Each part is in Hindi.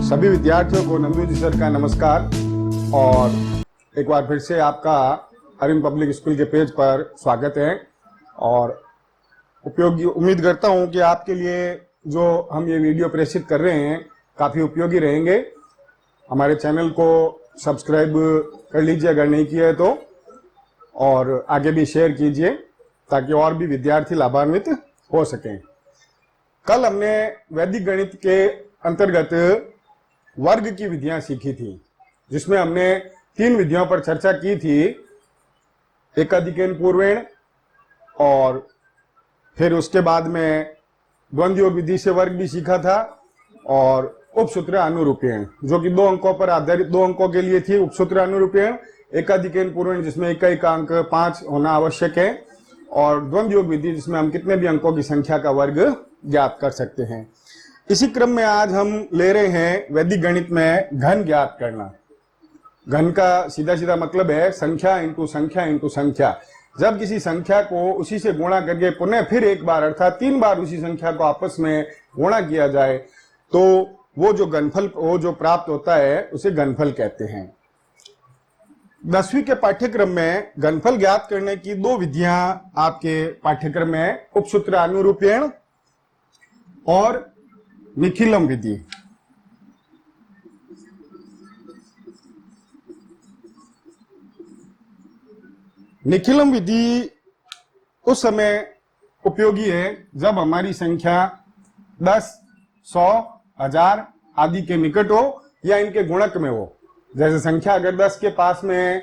सभी विद्यार्थियों को नंदू जी सर का नमस्कार और एक बार फिर से आपका अरविंद पब्लिक स्कूल के पेज पर स्वागत है। और उपयोगी उम्मीद करता हूं कि आपके लिए जो हम ये वीडियो प्रेषित कर रहे हैं काफ़ी उपयोगी रहेंगे। हमारे चैनल को सब्सक्राइब कर लीजिए अगर नहीं किया है तो, और आगे भी शेयर कीजिए ताकि और भी विद्यार्थी लाभान्वित हो सकें। कल हमने वैदिक गणित के अंतर्गत वर्ग की विधियां सीखी थी, जिसमें हमने 3 विधियों पर चर्चा की थी। एकाधिकरण पूर्वेण, और फिर उसके बाद में द्वंद्व योग विधि से वर्ग भी सीखा था, और उपसूत्र अनुरूपेण जो कि 2 अंकों पर आधारित 2 अंकों के लिए थी। उपसूत्र अनुरूपेण, एकाधिकरण पूर्वेण जिसमें एक अंक 5 होना आवश्यक है, और द्वंद्व योग विधि जिसमें हम कितने भी अंकों की संख्या का वर्ग ज्ञात कर सकते हैं। इसी क्रम में आज हम ले रहे हैं वैदिक गणित में घन ज्ञात करना। घन का सीधा सीधा मतलब है संख्या इंटू संख्या इंटू संख्या। जब किसी संख्या को उसी से गुणा करके पुनः फिर एक बार अर्थात 3 बार उसी संख्या को आपस में गुणा किया जाए तो वो जो प्राप्त होता है उसे घनफल कहते हैं। 10वीं के पाठ्यक्रम में घनफल ज्ञात करने की 2 विधियां आपके पाठ्यक्रम में उपसूत्र अनुरूपेण और निखिलम विधि। निखिलम विधि उस समय उपयोगी है जब हमारी संख्या 10, 100, 1000 आदि के निकट हो या इनके गुणक में हो। जैसे संख्या अगर 10 के पास में है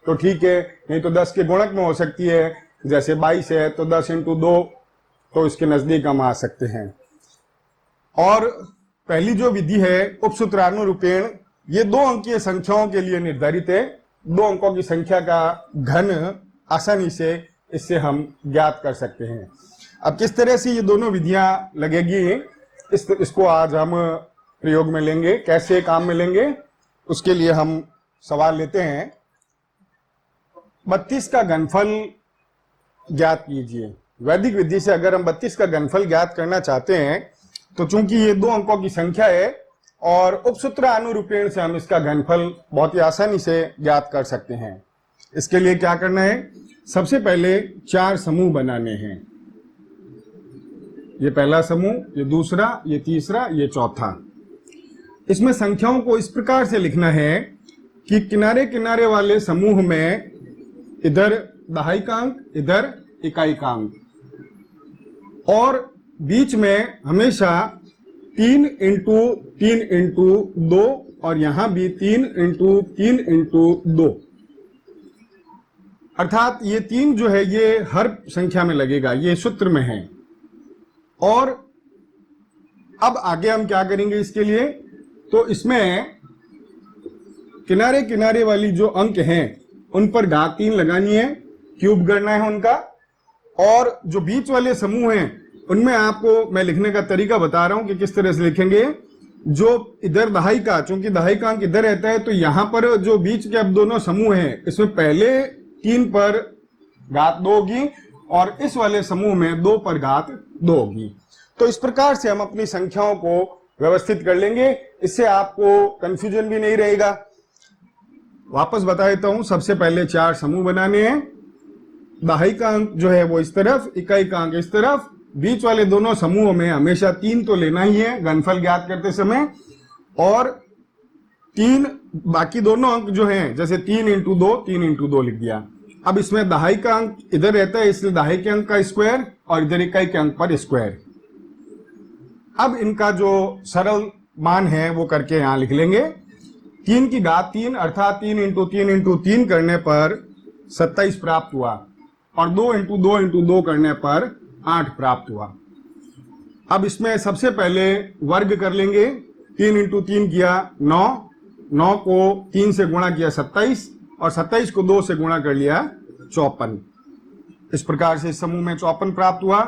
तो ठीक है, नहीं तो 10 के गुणक में हो सकती है। जैसे 22 है तो 10 इंटू 2 तो इसके नजदीक हम आ सकते हैं। और पहली जो विधि है उपसूत्र अनुरूपेण, ये 2 अंकीय संख्याओं के लिए निर्धारित है। 2 अंकों की संख्या का घन आसानी से इससे हम ज्ञात कर सकते हैं। अब किस तरह से ये दोनों विधियां लगेगी इसको आज हम प्रयोग में लेंगे, कैसे काम में लेंगे उसके लिए हम सवाल लेते हैं। 32 का घनफल ज्ञात कीजिए। वैदिक विधि से अगर हम 32 का घनफल ज्ञात करना चाहते हैं तो चूंकि ये 2 अंकों की संख्या है और उपसूत्र अनुरूपेण से हम इसका घनफल बहुत ही आसानी से ज्ञात कर सकते हैं। इसके लिए क्या करना है, सबसे पहले 4 समूह बनाने हैं। ये पहला समूह, ये दूसरा, ये तीसरा, ये चौथा। इसमें संख्याओं को इस प्रकार से लिखना है कि किनारे किनारे वाले समूह में इधर दहाइकांक, इधर इकाइकांक, और बीच में हमेशा 3 इंटू 3 इंटू 2, और यहां भी 3 इंटू 3 इंटू 2। अर्थात ये 3 जो है ये हर संख्या में लगेगा, ये सूत्र में है। और अब आगे हम क्या करेंगे इसके लिए, तो इसमें किनारे किनारे वाली जो अंक हैं उन पर घात 3 लगानी है, क्यूब करना है उनका। और जो बीच वाले समूह हैं उनमें आपको मैं लिखने का तरीका बता रहा हूं कि किस तरह से लिखेंगे। जो इधर दहाई का, चूंकि दहाई का अंक इधर रहता है तो यहां पर जो बीच के अब दोनों समूह हैं इसमें पहले 3 पर घात 2 होगी और इस वाले समूह में 2 पर घात 2 होगी। तो इस प्रकार से हम अपनी संख्याओं को व्यवस्थित कर लेंगे, इससे आपको कंफ्यूजन भी नहीं रहेगा। वापस बता देता हूं, सबसे पहले 4 समूह बनाने हैं। दहाई का अंक जो है वो इस तरफ, इकाई का अंक इस तरफ। बीच वाले दोनों समूहों में हमेशा 3 तो लेना ही है घनफल ज्ञात करते समय, और 3 बाकी दोनों अंक जो हैं, जैसे 3 इंटू 2, 3 इंटू 2 लिख दिया। अब इसमें दहाई का अंक इधर रहता है इसलिए दहाई के अंक का स्क्वायर, और इधर इकाई के अंक पर स्क्वायर। अब इनका जो सरल मान है वो करके यहां लिख लेंगे। 3 की घात 3 अर्थात 3 इंटू 3 इंटू 3 करने पर 27 प्राप्त हुआ, और 2 इंटू 2 इंटू 2 करने पर 8 प्राप्त हुआ। अब इसमें सबसे पहले वर्ग कर लेंगे। 3 इंटू 3 किया 9, 9 को 3 से गुणा किया 27, और 27 को 2 से गुणा कर लिया 54। इस प्रकार से इस समूह में 54 प्राप्त हुआ।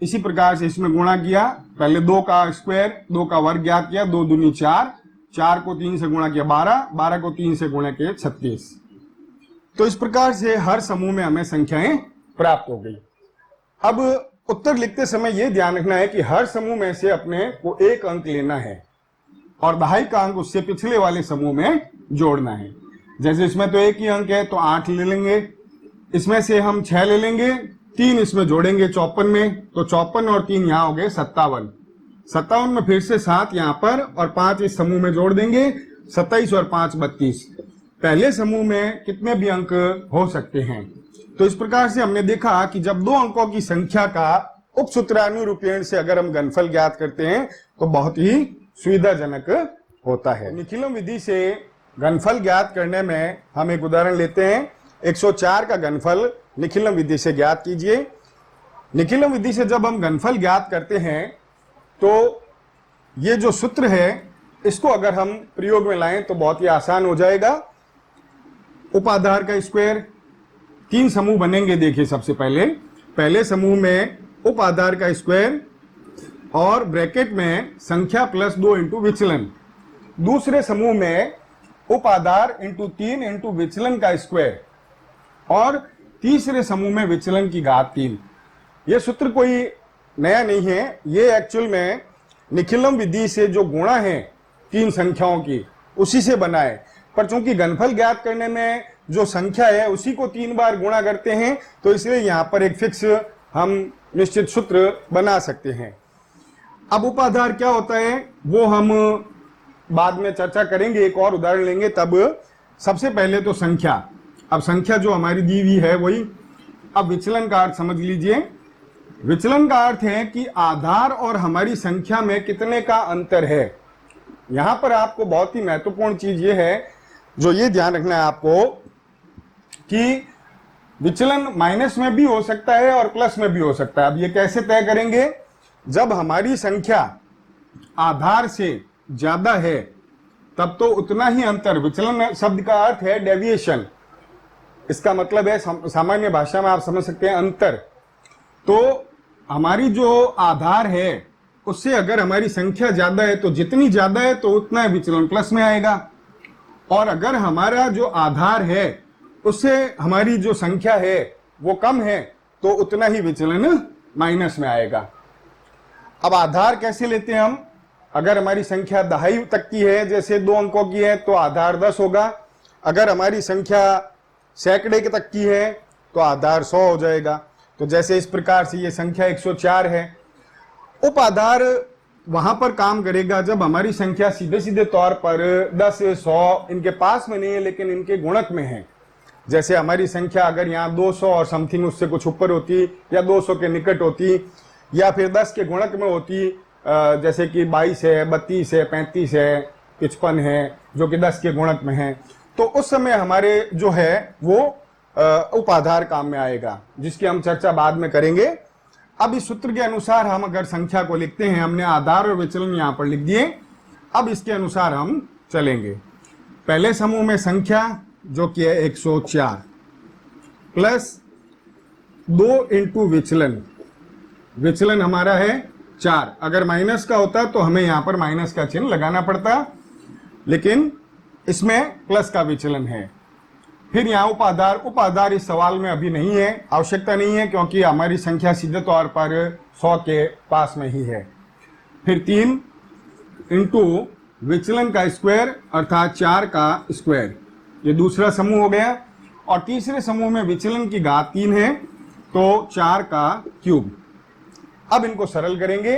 इसी प्रकार से इसमें गुणा किया, पहले 2 का स्क्वायर, 2 का वर्ग ज्ञात किया, 2 दूनी 4, 4 को 3 से गुणा किया 12, 12 को 3 से गुणा किया 36। तो इस प्रकार से हर समूह में हमें संख्याएं प्राप्त हो गई। अब उत्तर लिखते समय यह ध्यान रखना है कि हर समूह में से अपने को 1 अंक लेना है। और दहाई का अंक उससे पिछले वाले समूह में जोड़ना है। जैसे इसमें तो एक ही अंक है तो 8 ले लेंगे, इसमें से हम 6 ले लेंगे, 3 इसमें जोड़ेंगे 54 में, तो 54 और 3 यहां हो गए 57। 57 में फिर से 7 यहां पर और 5 इस समूह में जोड़ देंगे, 27 और 5 32। पहले समूह में कितने भी अंक हो सकते हैं। तो इस प्रकार से हमने देखा कि जब दो अंकों की संख्या का उपसूत्रानुरूपेण से अगर हम घनफल ज्ञात करते हैं तो बहुत ही सुविधाजनक होता है। निखिलम विधि से घनफल ज्ञात करने में हम एक उदाहरण लेते हैं। 104 का घनफल निखिलम विधि से ज्ञात कीजिए। निखिलम विधि से जब हम घनफल ज्ञात करते हैं तो ये जो सूत्र है इसको अगर हम प्रयोग में लाएं तो बहुत ही आसान हो जाएगा। उपाधार का स्क्वायर, 3 समूह बनेंगे। देखिए सबसे पहले समूह में उपाधार का स्क्वायर और ब्रैकेट में संख्या प्लस 2 इंटू विचलन। दूसरे समूह में उपाधार इंटू 3 इंटू विचलन का स्क्वायर और तीसरे समूह में विचलन की घात 3। यह सूत्र कोई नया नहीं है, ये एक्चुअल में निखिलम विधि से जो गुणा है 3 संख्याओं की उसी से बना है। पर चूंकि घनफल ज्ञात करने में जो संख्या है उसी को 3 बार गुणा करते हैं तो इसलिए यहां पर एक फिक्स हम निश्चित सूत्र बना सकते हैं। अब उपाधार क्या होता है वो हम बाद में चर्चा करेंगे, एक और उदाहरण लेंगे तब। सबसे पहले तो संख्या, अब संख्या जो हमारी दी हुई है वही। अब विचलन का अर्थ समझ लीजिए। विचलन का अर्थ है कि आधार और हमारी संख्या में कितने का अंतर है। यहां पर आपको बहुत ही महत्वपूर्ण चीज ये है, जो ये ध्यान रखना है आपको कि विचलन माइनस में भी हो सकता है और प्लस में भी हो सकता है। अब ये कैसे तय करेंगे, जब हमारी संख्या आधार से ज्यादा है तब तो उतना ही अंतर। विचलन शब्द का अर्थ है डेविएशन, इसका मतलब है सामान्य भाषा में आप समझ सकते हैं अंतर। तो हमारी जो आधार है उससे अगर हमारी संख्या ज्यादा है तो जितनी ज्यादा है तो उतना विचलन प्लस में आएगा, और अगर हमारा जो आधार है उससे हमारी जो संख्या है वो कम है तो उतना ही विचलन माइनस में आएगा। अब आधार कैसे लेते हैं हम, अगर हमारी संख्या दहाई तक की है, जैसे 2 अंकों की है तो आधार 10 होगा। अगर हमारी संख्या सैकड़े के तक की है तो आधार 100 हो जाएगा। तो जैसे इस प्रकार से ये संख्या 104 है। उपाधार वहां पर काम करेगा जब हमारी संख्या सीधे सीधे तौर पर 10 100 इनके पास में नहीं है लेकिन इनके गुणक में है। जैसे हमारी संख्या अगर यहाँ 200 और समथिंग उससे कुछ ऊपर होती या 200 के निकट होती या फिर 10 के गुणक में होती, जैसे कि 22 है, 32 है, 35 है, 55 है, जो कि 10 के गुणक में है, तो उस समय हमारे जो है वो उपाधार काम में आएगा, जिसकी हम चर्चा बाद में करेंगे। अब इस सूत्र के अनुसार हम अगर संख्या को लिखते हैं, हमने आधार और विचलन यहां पर लिख दिए। अब इसके अनुसार हम चलेंगे। पहले समूह में संख्या जो कि है 104 प्लस 2 इंटू विचलन। विचलन हमारा है 4। अगर माइनस का होता तो हमें यहां पर माइनस का चिन्ह लगाना पड़ता, लेकिन इसमें प्लस का विचलन है। फिर यहां उपाधार इस सवाल में अभी नहीं है, आवश्यकता नहीं है, क्योंकि हमारी संख्या सीधे तौर पर 100 के पास में ही है। फिर 3 इंटू विचलन का स्क्वायर अर्थात 4 का स्क्वायर, ये दूसरा समूह हो गया। और तीसरे समूह में विचलन की घात 3 है तो 4 का क्यूब। अब इनको सरल करेंगे।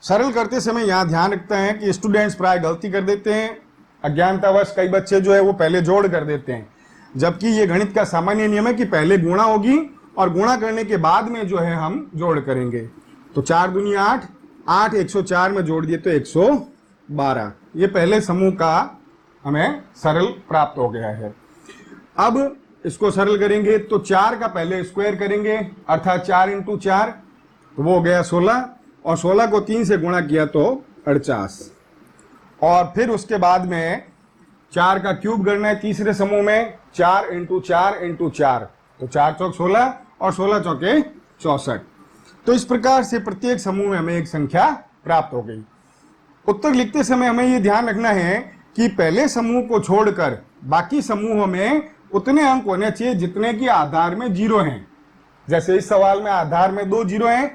सरल करते समय यहां ध्यान रखते हैं कि स्टूडेंट्स प्राय गलती कर देते हैं, अज्ञानतावश कई बच्चे जो है वो पहले जोड़ कर देते हैं, जबकि ये गणित का सामान्य नियम है कि पहले गुणा होगी और गुणा करने के बाद में जो है हम जोड़ करेंगे। तो 4 दूनी 8, 8 104 में जोड़ दिए तो 112। ये पहले समूह का हमें सरल प्राप्त हो गया है। अब इसको सरल करेंगे तो 4 का पहले स्क्वायर करेंगे अर्थात 4 इंटू 4, तो वो हो गया 16, और 16 को 3 से गुणा किया तो 48, और फिर उसके बाद में 4 का क्यूब करना है तीसरे समूह में, 4 इंटू 4 इंटू 4, तो 4 चौक 16 और 16 चौके 64। तो इस प्रकार से प्रत्येक समूह में हमें एक संख्या प्राप्त हो गई। उत्तर लिखते समय हमें यह ध्यान रखना है कि पहले समूह को छोड़कर बाकी समूहों में उतने अंक होने चाहिए जितने की आधार में 0 हैं। जैसे इस सवाल में आधार में 2 0 हैं,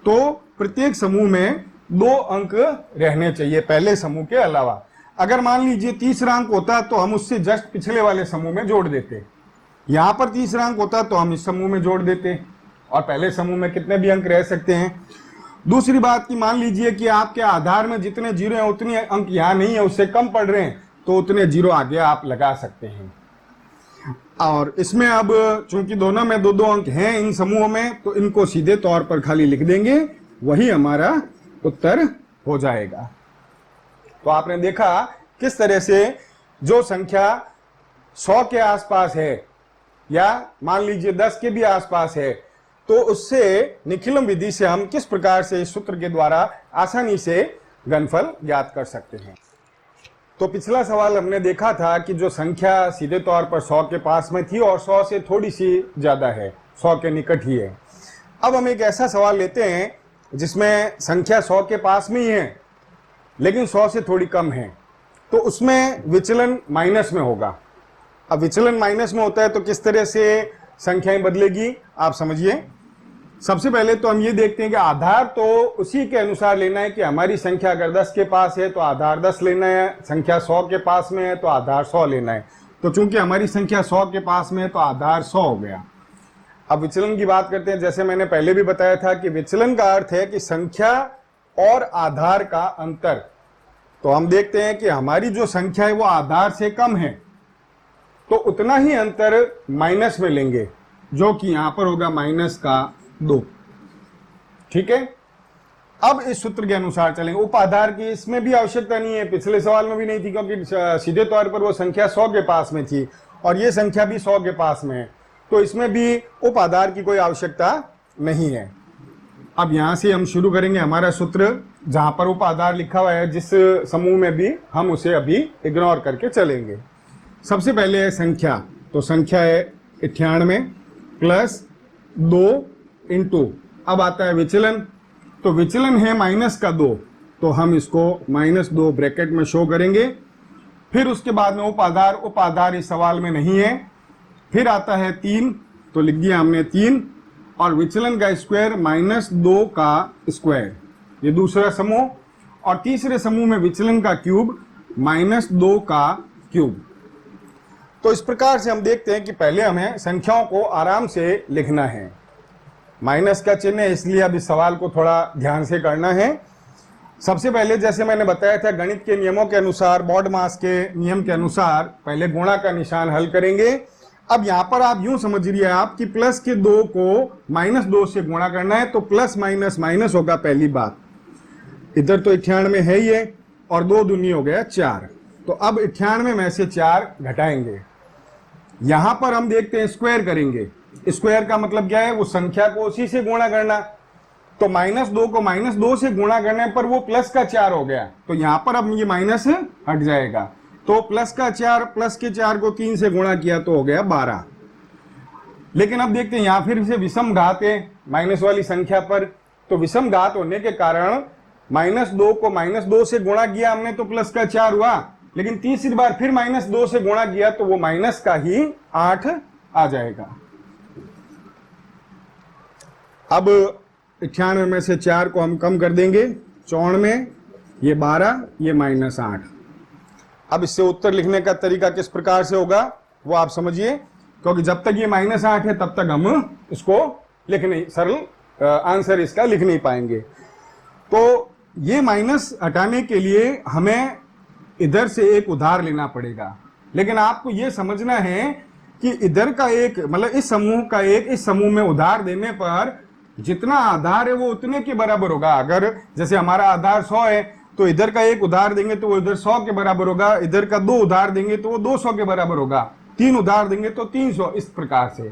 तो प्रत्येक समूह में 2 अंक रहने चाहिए पहले समूह के अलावा। अगर मान लीजिए तीसरा अंक होता तो हम उससे जस्ट पिछले वाले समूह में जोड़ देते। यहां पर तीसरा अंक होता तो हम इस समूह में जोड़ देते, और पहले समूह में कितने भी अंक रह सकते हैं। दूसरी बात कि मान लीजिए कि आपके आधार में जितने जीरो हैं उतने अंक यहां नहीं है, उससे कम पड़ रहे हैं, तो उतने जीरो आगे आप लगा सकते हैं। और इसमें अब चूंकि दोनों में 2-2 अंक हैं इन समूहों में, तो इनको सीधे तौर पर खाली लिख देंगे, वही हमारा उत्तर हो जाएगा। तो आपने देखा किस तरह से जो संख्या 100 के आसपास है या मान लीजिए 10 के भी आसपास है, तो उससे निखिलम विधि से हम किस प्रकार से इस सूत्र के द्वारा आसानी से घनफल ज्ञात कर सकते हैं। तो पिछला सवाल हमने देखा था कि जो संख्या सीधे तौर पर 100 के पास में थी और 100 से थोड़ी सी ज्यादा है, 100 के निकट ही है। अब हम एक ऐसा सवाल लेते हैं जिसमें संख्या 100 के पास में ही है लेकिन 100 से थोड़ी कम है, तो उसमें विचलन माइनस में होगा। अब विचलन माइनस में होता है तो किस तरह से संख्याएं बदलेगी आप समझिए। सबसे पहले तो हम ये देखते हैं कि आधार तो उसी के अनुसार लेना है कि हमारी संख्या अगर 10 के पास है तो आधार 10 लेना है, संख्या 100 के पास में है तो आधार 100 लेना है। तो चूंकि हमारी संख्या 100 के पास में है तो आधार 100 हो गया। अब विचलन की बात करते हैं। जैसे मैंने पहले भी बताया था कि विचलन का अर्थ है कि संख्या और आधार का अंतर। तो हम देखते हैं कि हमारी जो संख्या है वो आधार से कम है, तो उतना ही अंतर माइनस में लेंगे, जो कि यहां पर होगा -2। ठीक है। अब इस सूत्र के अनुसार चलेंगे। उप आधार की इसमें भी आवश्यकता नहीं है, पिछले सवाल में भी नहीं थी, क्योंकि सीधे तौर पर वो संख्या 100 के पास में थी और ये संख्या भी 100 के पास में है, तो इसमें भी उप आधार की कोई आवश्यकता नहीं है। अब यहां से हम शुरू करेंगे हमारा सूत्र, जहां पर उप आधार लिखा हुआ है जिस समूह में भी, हम उसे अभी इग्नोर करके चलेंगे। सबसे पहले है संख्या, तो संख्या है 98 प्लस 2 इंटू, अब आता है विचलन, तो विचलन है -2, तो हम इसको -2 ब्रैकेट में शो करेंगे। फिर उसके बाद में उप आधार इस सवाल में नहीं है। फिर आता है 3, तो लिख दिया हमने 3, और विचलन का स्क्वायर -2 का स्क्वायर, ये दूसरा समूह, और तीसरे समूह में विचलन का क्यूब -2 का क्यूब। तो इस प्रकार से हम देखते हैं कि पहले हमें संख्याओं को आराम से लिखना है। माइनस का चिन्ह है, इसलिए अब इस सवाल को थोड़ा ध्यान से करना है। सबसे पहले जैसे मैंने बताया था, गणित के नियमों के अनुसार, बॉड मास के नियम के अनुसार पहले गुणा का निशान हल करेंगे। अब यहां पर आप यूं समझिए आप कि प्लस के 2 को -2 से गुणा करना है, तो प्लस माइनस माइनस होगा पहली बात। इधर तो 98 है ही है, और 2 दूनी हो गया 4, तो अब 98 में से 4 घटाएंगे। यहां पर हम देखते हैं स्क्वायर करेंगे। स्क्वायर का मतलब क्या है, वो संख्या को उसी से गुणा करना, तो -2 को -2 से गुणा करने पर वो प्लस का 4 हो गया, तो यहां पर अब ये माइनस हट जाएगा, तो प्लस का 4 प्लस के 4 को 3 से गुणा किया तो हो गया 12। लेकिन अब देखते हैं यहां फिर से विषम घात है माइनस वाली संख्या पर, तो विषम घात होने के कारण -2 को -2 से गुणा किया हमने तो प्लस का 4 हुआ, लेकिन तीसरी बार फिर -2 से गुणा किया तो वो माइनस का ही 8 आ जाएगा। अब 98 में से 4 को हम कम कर देंगे, 94, ये 12, ये -8। अब इससे उत्तर लिखने का तरीका किस प्रकार से होगा वो आप समझिए, क्योंकि जब तक ये -8 है तब तक हम इसको लिख नहीं, सरल आंसर इसका लिख नहीं पाएंगे। तो ये माइनस हटाने के लिए हमें इधर से एक उधार लेना पड़ेगा, लेकिन आपको ये समझना है कि इधर का एक, मतलब इस समूह का एक, इस समूह में उधार देने पर जितना आधार है वो उतने के बराबर होगा। अगर जैसे हमारा आधार 100 है तो इधर का एक उधार देंगे तो वो इधर 100 के बराबर होगा, इधर का 2 उधार देंगे तो वो 200 के बराबर होगा, 3 उधार देंगे तो 300। इस प्रकार से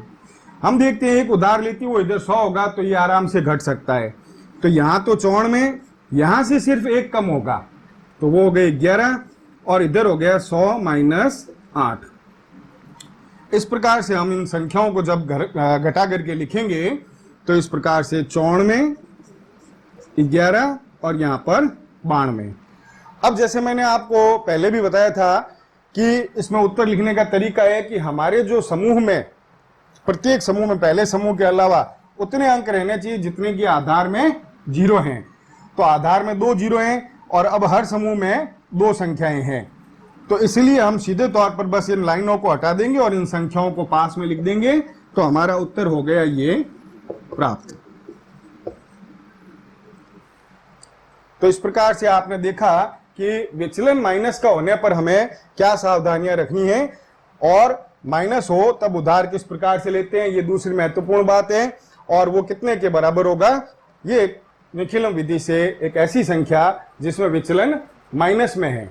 हम देखते हैं एक उधार लेती वो इधर 100 होगा, तो ये आराम से घट सकता है। तो यहाँ तो 94 में यहां से सिर्फ एक कम होगा, तो वो हो गए 11, और इधर हो गया 100 - 8। इस प्रकार से हम इन संख्याओं को जब घटा करके लिखेंगे तो इस प्रकार से 94, 11 और यहां पर 92। अब जैसे मैंने आपको पहले भी बताया था कि इसमें उत्तर लिखने का तरीका है कि हमारे जो समूह में, प्रत्येक समूह में पहले समूह के अलावा उतने अंक रहने चाहिए जितने की आधार में 0 हैं। तो आधार में 2 जीरो हैं और अब हर समूह में 2 संख्याएं हैं। तो इसलिए हम सीधे तौर पर बस इन लाइनों को हटा देंगे और इन संख्याओं को पास में लिख देंगे, तो हमारा उत्तर हो गया ये प्राप्त। तो इस प्रकार से आपने देखा कि विचलन माइनस का होने पर हमें क्या सावधानियां रखनी है, और माइनस हो तब उधार किस प्रकार से लेते हैं, ये दूसरी महत्वपूर्ण बात है। और वो कितने के बराबर होगा, ये निखिलम विधि से एक ऐसी संख्या जिसमें विचलन माइनस में है।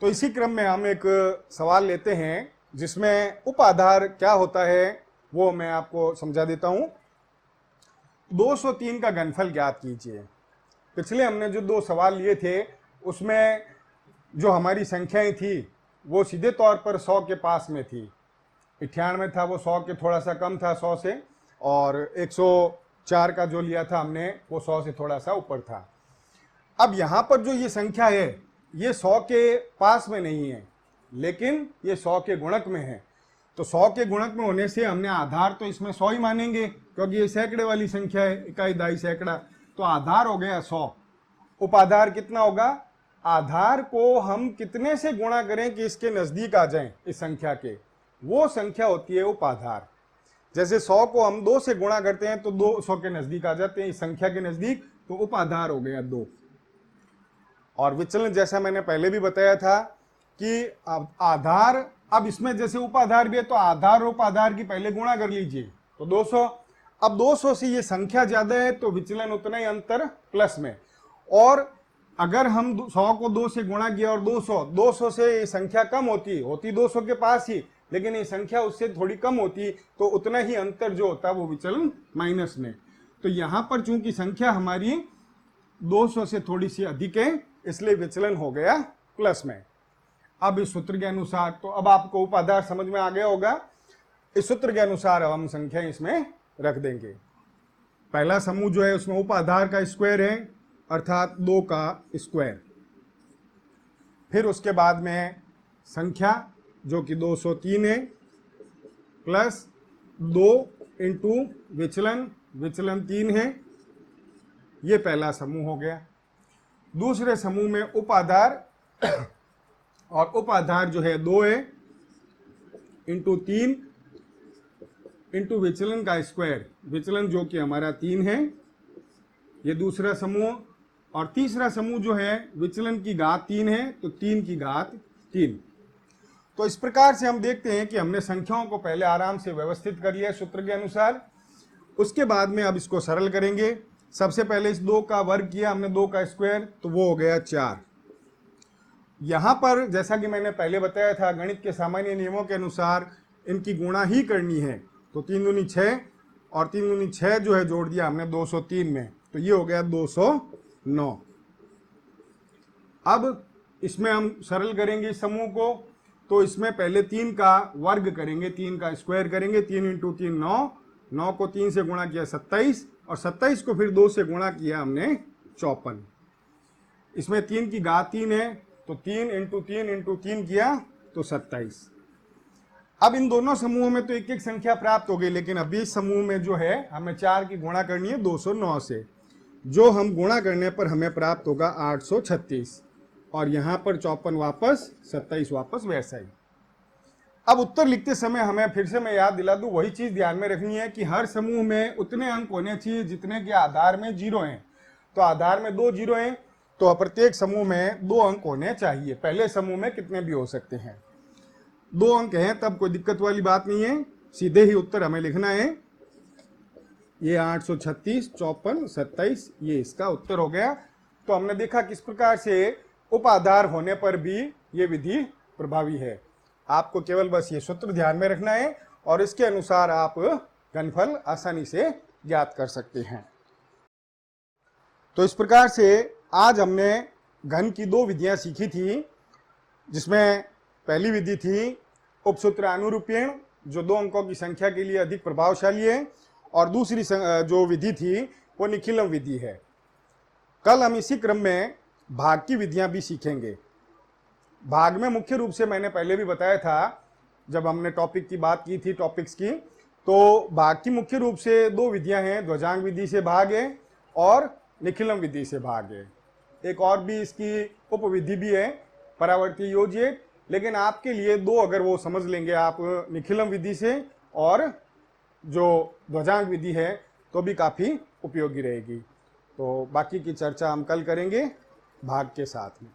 तो इसी क्रम में हम एक सवाल लेते हैं जिसमें उप आधार क्या होता है वो मैं आपको समझा देता हूं। 203 का घनफल ज्ञात कीजिए। पिछले हमने जो 2 सवाल लिए थे उसमें जो हमारी संख्याएं थी वो सीधे तौर पर 100 के पास में थी। 98 था वो 100 के थोड़ा सा कम था 100 से, और 104 का जो लिया था हमने वो 100 से थोड़ा सा ऊपर था। अब यहाँ पर जो ये संख्या है ये 100 के पास में नहीं है, लेकिन ये 100 के गुणक में है। तो 100 के गुणक में होने से हमने आधार तो इसमें 100 ही मानेंगे, क्योंकि ये सैकड़े वाली संख्या है, इकाई दाई सैकड़ा। तो आधार हो गया 100। उपाधार कितना होगा, आधार को हम कितने से गुणा करें कि इसके नजदीक आ जाएं इस संख्या के, वो संख्या होती है उपाधार। जैसे 100 को हम 2 से गुणा करते हैं तो 200 के नजदीक आ जाते हैं इस संख्या के नजदीक, तो उपाधार हो गया 2। और विचलन जैसा मैंने पहले भी बताया था कि आधार, अब इसमें जैसे उपाधार भी है तो आधार और उपाधार की पहले गुणा कर लीजिए तो 200। अब 200 से ये संख्या ज्यादा है तो विचलन उतना ही अंतर प्लस में। और अगर हम 100 को 2 से गुणा किया और 200 से ये संख्या कम होती 200 के पास ही, लेकिन ये संख्या उससे थोड़ी कम होती तो उतना ही अंतर जो होता वो विचलन माइनस में। तो यहां पर चूंकि संख्या हमारी 200 से थोड़ी सी अधिक है इसलिए विचलन हो गया प्लस में। अब इस सूत्र के अनुसार, तो अब आपको उपाधार समझ में आ गया होगा। इस सूत्र के अनुसार अब हम संख्या इसमें रख देंगे। पहला समूह जो है उसमें उपाधार का स्क्वायर है, अर्थात 2 का स्क्वायर। फिर उसके बाद में संख्या जो कि 203 है, प्लस 2 इंटू विचलन, विचलन 3 है। ये पहला समूह हो गया। दूसरे समूह में उपाधार, और उपाधार जो है 2 है, इंटू 3 इंटू विचलन का स्क्वायर, विचलन जो कि हमारा 3 है, ये दूसरा समूह। और तीसरा समूह जो है विचलन की घात 3 है तो 3 की घात 3। तो इस प्रकार से हम देखते हैं कि हमने संख्याओं को पहले आराम से व्यवस्थित कर लिया सूत्र के अनुसार। उसके बाद में अब इसको सरल करेंगे। सबसे पहले इस 2 का वर्ग किया हमने, 2 का स्क्वायर, तो वो हो गया 4। यहां पर जैसा कि मैंने पहले बताया था गणित के सामान्य नियमों के अनुसार इनकी गुणा ही करनी है। तो 3 दूनी 6 और 3 दूनी 6 जो है जोड़ दिया हमने 203 में, तो ये हो गया 209। अब इसमें हम सरल करेंगे इस समूह को। तो इसमें पहले 3 का वर्ग करेंगे, 3 का स्क्वायर करेंगे। 3 इंटू 3 9, 9 को 3 से गुणा किया 27, और 27 को फिर 2 से गुणा किया हमने 54। इसमें 3 की घात 3 है तो 3 इंटू 3 इंटू 3 किया तो 27। अब इन दोनों समूहों में तो एक एक संख्या प्राप्त हो गई, लेकिन अभी इस समूह में जो है हमें 4 की गुणा करनी है 209 से, जो हम गुणा करने पर हमें प्राप्त होगा 836। और यहाँ पर 54 वापस, 27 वापस वैसा ही। अब उत्तर लिखते समय हमें फिर से मैं याद दिला दूं, वही चीज ध्यान में रखनी है कि हर समूह में उतने अंक होने चाहिए जितने के आधार में 0 हैं। तो आधार में 2 0 हैं तो प्रत्येक समूह में 2 अंक होने चाहिए। पहले समूह में कितने भी हो सकते हैं, 2 अंक हैं तब कोई दिक्कत वाली बात नहीं है, सीधे ही उत्तर हमें लिखना है। ये 836, 54, 27, ये इसका उत्तर हो गया। तो हमने देखा किस प्रकार से उपाधार होने पर भी ये विधि प्रभावी है। आपको केवल बस ये सूत्र ध्यान में रखना है और इसके अनुसार आप घनफल आसानी से ज्ञात कर सकते हैं। तो इस प्रकार से आज हमने घन की 2 विधियां सीखी थी, जिसमें पहली विधि थी उपसूत्र अनुरूपीण, जो 2 अंकों की संख्या के लिए अधिक प्रभावशाली है, और दूसरी जो विधि थी वो निखिलम विधि है। कल हम इसी क्रम में भाग की विधियां भी सीखेंगे। भाग में मुख्य रूप से मैंने पहले भी बताया था जब हमने टॉपिक की बात की थी, टॉपिक्स की, तो भाग की मुख्य रूप से 2 विधियां हैं। ध्वजांक विधि से भाग है और निखिलम विधि से भाग है। एक और भी इसकी उपविधि भी है, परावर्ती योज्य, लेकिन आपके लिए दो अगर वो समझ लेंगे आप निखिलम विधि से और जो ध्वजांक विधि है तो भी काफ़ी उपयोगी रहेगी। तो बाकी की चर्चा हम कल करेंगे भाग के साथ में।